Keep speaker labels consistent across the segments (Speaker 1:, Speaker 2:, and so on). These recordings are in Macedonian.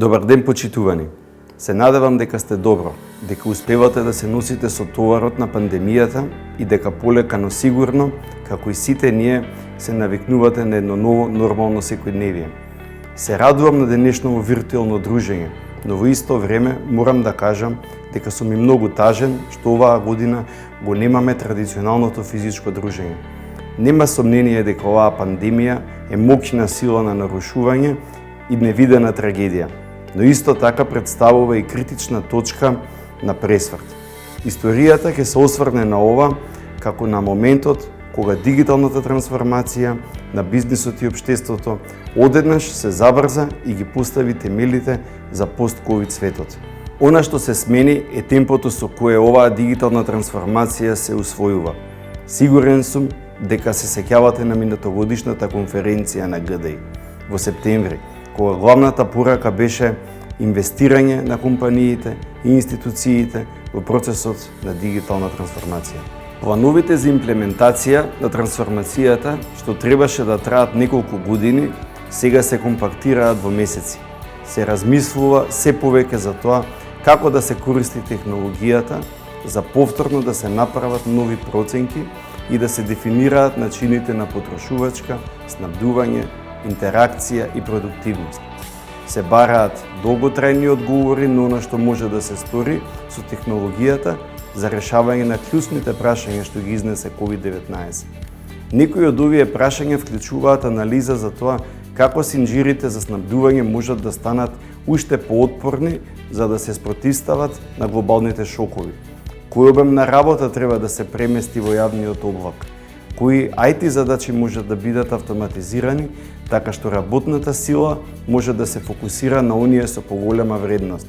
Speaker 1: Добар ден, почитувани! Се надевам дека сте добро, дека успевате да се носите со товарот на пандемијата и дека полека, но сигурно, како и сите ние, се навикнувате на едно ново нормално секојдневие. Се радувам на денешното виртуелно дружење, но во исто време морам да кажам дека сум и многу тажен што оваа година го немаме традиционалното физичко дружење. Нема сомнение дека оваа пандемија е моќна сила на нарушување и невидена трагедија, но исто така представува и критична точка на пресврт. Историјата ќе се осврне на ова како на моментот кога дигиталната трансформација на бизнисот и општеството одеднаш се забрза и ги постави темелите за пост-ковид светот. Она што се смени е темпото со кое оваа дигитална трансформација се усвојува. Сигурен сум дека се сеќавате на минатогодишната конференција на ГДИ во септември, кога главната порака беше инвестирање на компаниите и институциите во процесот на дигитална трансформација. Плановите за имплементација на трансформацијата, што требаше да траат неколку години, сега се компактираат во месеци. Се размислува се повеќе за тоа како да се користи технологијата за повторно да се направат нови проценки и да се дефинираат начините на потрошувачка, снабдување, интеракција и продуктивност. Се бараат долготрајни одговори на она што може да се стори со технологијата за решавање на клучните прашања што ги изнесе COVID-19. Некои од овие прашања вклучуваат анализа за тоа како синџирите за снабдување можат да станат уште поотпорни за да се спротивстават на глобалните шокови. Кој обем на работа треба да се премести во јавниот облак? Кои IT задачи можат да бидат автоматизирани, така што работната сила може да се фокусира на оние со поголема вредност?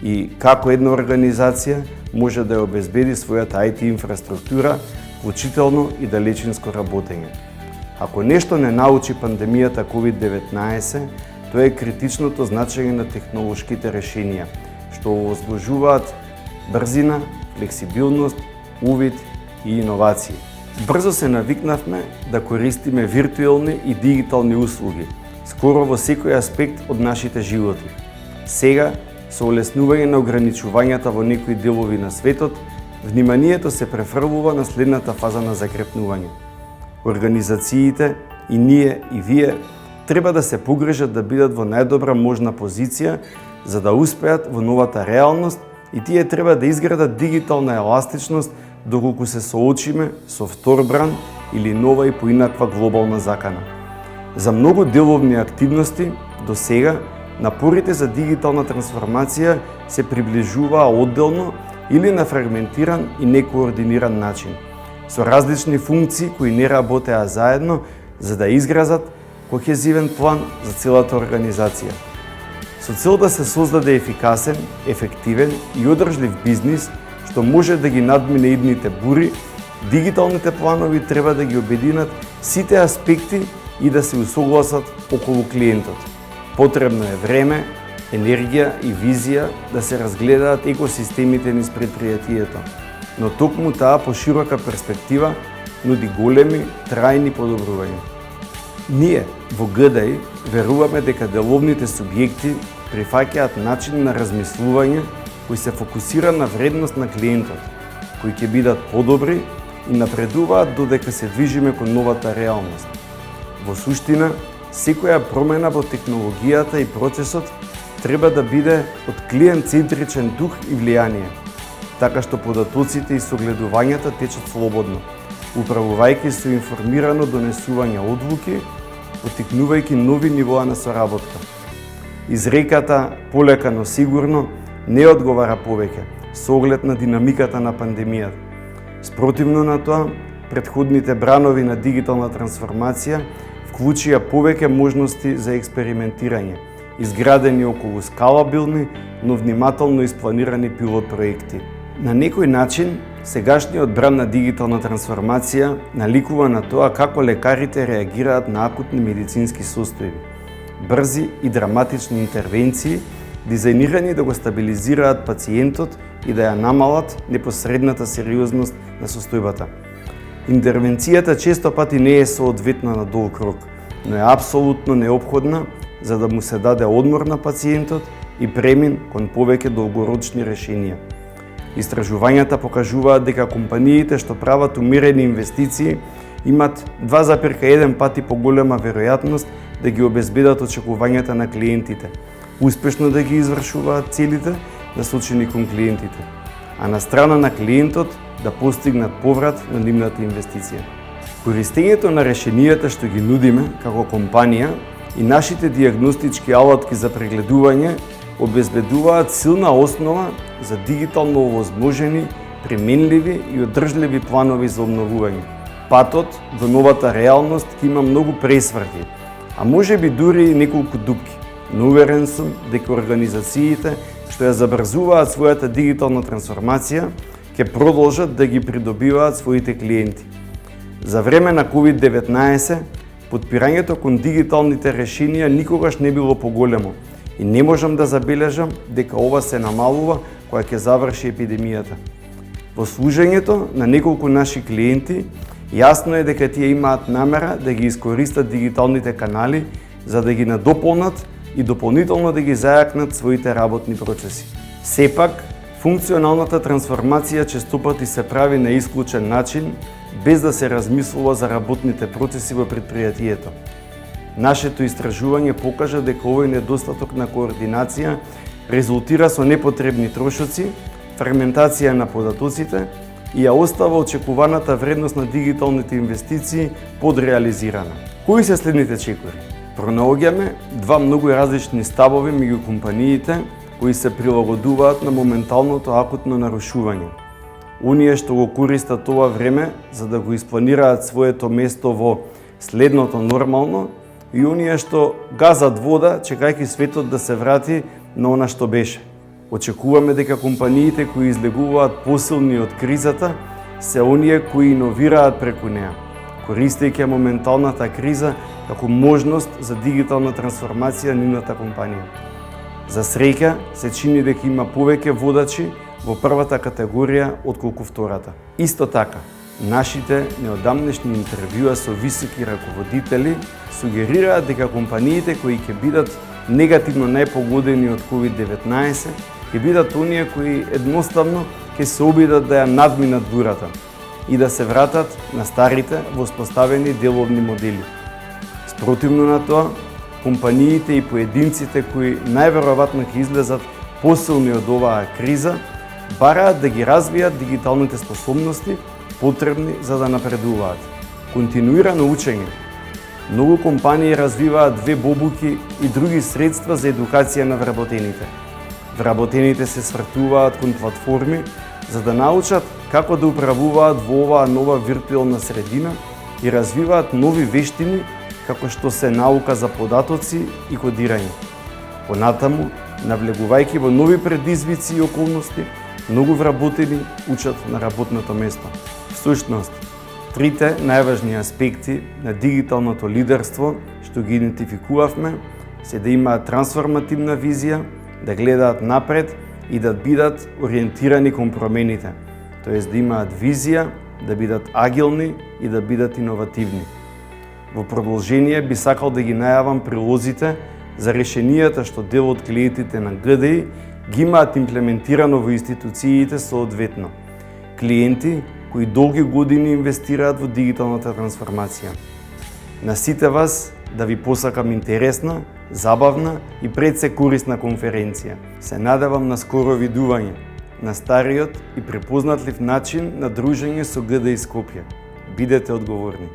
Speaker 1: И како една организација може да ја обезбеди својата IT инфраструктура, вклучително и далечинско работење? Ако нешто не научи пандемијата COVID-19, тоа е критичното значење на технолошките решенија, што возложуваат брзина, флексибилност, увид и иновации. Брзо се навикнавме да користиме виртуелни и дигитални услуги, скоро во секој аспект од нашите животи. Сега, со олеснување на ограничувањата во некои делови на светот, вниманието се префрлува на следната фаза на закрепнување. Организациите, и ние, и вие, треба да се погрижат да бидат во најдобра можна позиција за да успеат во новата реалност и тие треба да изградат дигитална еластичност доколку се соочиме со втор бран или нова и поинаква глобална закана. За многу деловни активности до сега напорите за дигитална трансформација се приближуваа одделно или на фрагментиран и некоординиран начин, со различни функции кои не работеа заедно за да изгразат кохезивен план за целата организација. Со цел да се создаде ефикасен, ефективен и одржлив бизнис, што може да ги надмине идните бури, дигиталните планови треба да ги обединат сите аспекти и да се усогласат околу клиентот. Потребно е време, енергија и визија да се разгледаат екосистемите низ предпријатието, но токму таа поширока перспектива нуди големи, трајни подобрувања. Ние во ГДИ веруваме дека деловните субјекти прифаќаат начин на размислување кој се фокусира на вредност на клиентот, кои ќе бидат подобри и напредуваат додека се движиме кон новата реалност. Во суштина, секоја промена во технологијата и процесот треба да биде од клиент-центричен дух и влијание, така што податоците и согледувањата течат слободно, управувајќи со информирано донесување одлуки, поттикнувајќи нови нивоа на соработка. Изреката полека но сигурно не одговара повеќе со оглед на динамиката на пандемијата. Спротивно на тоа, претходните бранови на дигитална трансформација вклучија повеќе можности за експериментирање, изградени околу скалабилни, но внимателно испланирани пилот проекти. На некој начин, сегашниот бран на дигитална трансформација наликува на тоа како лекарите реагираат на акутни медицински состојби. Брзи и драматични интервенции, дизајнирани да го стабилизираат пациентот и да ја намалат непосредната сериозност на состојбата. Интервенцијата често пати не е соодветна на долг рок, но е апсолутно неопходна за да му се даде одмор на пациентот и премин кон повеќе долгорочни решенија. Истражувањата покажуваат дека компаниите што прават умерени инвестиции имат 2,1 пати поголема веројатност да ги обезбедат очекувањата на клиентите, успешно да ги извршуваат целите насочени кон клиентите, а на страна на клиентот да постигнат поврат на нивната инвестиција. Користењето на решенијата што ги нудиме како компанија и нашите дијагностички алатки за прегледување обезбедуваат силна основа за дигитално овозможени, применливи и одржливи планови за обновување. Патот до новата реалност има многу пресврти, а може би дури и неколку дупки, но уверен сум дека организациите што ја забрзуваат својата дигитална трансформација ќе продолжат да ги придобиваат своите клиенти. За време на COVID-19, подпирањето кон дигиталните решенија никогаш не било поголемо и не можам да забележам дека ова се намалува кога ќе заврши епидемијата. Во служењето на неколку наши клиенти, јасно е дека тие имаат намера да ги искористат дигиталните канали за да ги надополнат и дополнително да ги зајакнат своите работни процеси. Сепак, функционалната трансформација честопати се прави на исклучен начин, без да се размислува за работните процеси во предпријатието. Нашето истражување покажа дека овој недостаток на координација резултира со непотребни трошоци, фрагментација на податоците и ја остава очекуваната вредност на дигиталните инвестиции подреализирана. Кои се следните чекори? Пронаоѓаме два многу различни ставови меѓу компаниите кои се прилагодуваат на моменталното акутно нарушување. Оние што го користат ова време за да го испланираат своето место во следното нормално и оние што газат вода чекајќи светот да се врати на она што беше. Очекуваме дека компаниите кои излегуваат посилни од кризата се оние кои иновираат преку неа, користејќи моменталната криза како можност за дигитална трансформација на нивната компанија. За среќа се чини дека има повеќе водачи во првата категорија отколку втората. Исто така, нашите неодамнешни интервјуа со високи раководители сугерираат дека компаниите кои ќе бидат негативно најпогодени од COVID-19 ќе бидат оние кои едноставно ќе се обидат да ја надминат бурата и да се вратат на старите воспоставени деловни модели. Спротивно на тоа, компаниите и поединците кои најверојатно ќе излезат посилни од оваа криза, бараат да ги развијат дигиталните способности потребни за да напредуваат. Континуирано учење. Многу компании развиваат веб-обуки и други средства за едукација на вработените. Вработените се свртуваат кон платформи за да научат како да управуваат во оваа нова виртуелна средина и развиваат нови вештини како што се наука за податоци и кодирање. Понатаму, навлегувајќи во нови предизвици и околности, многу вработени учат на работното место. Всушност, трите најважни аспекти на дигиталното лидерство што ги идентификувавме се да имаат трансформативна визија, да гледаат напред и да бидат ориентирани кон промените, тоест да имаат визија, да бидат агилни и да бидат иновативни. Во продолжение би сакал да ги најавам прилозите за решенијата што дел од клиентите на ГДИ ги имаат имплементирано во институциите соодветно. Клиенти кои долги години инвестираат во дигиталната трансформација. На сите вас да ви посакам интересна, забавна и пред се корисна конференција. Се надевам на скоро видување, на стариот и препознатлив начин на дружење со ГДИ Скопје. Бидете одговорни.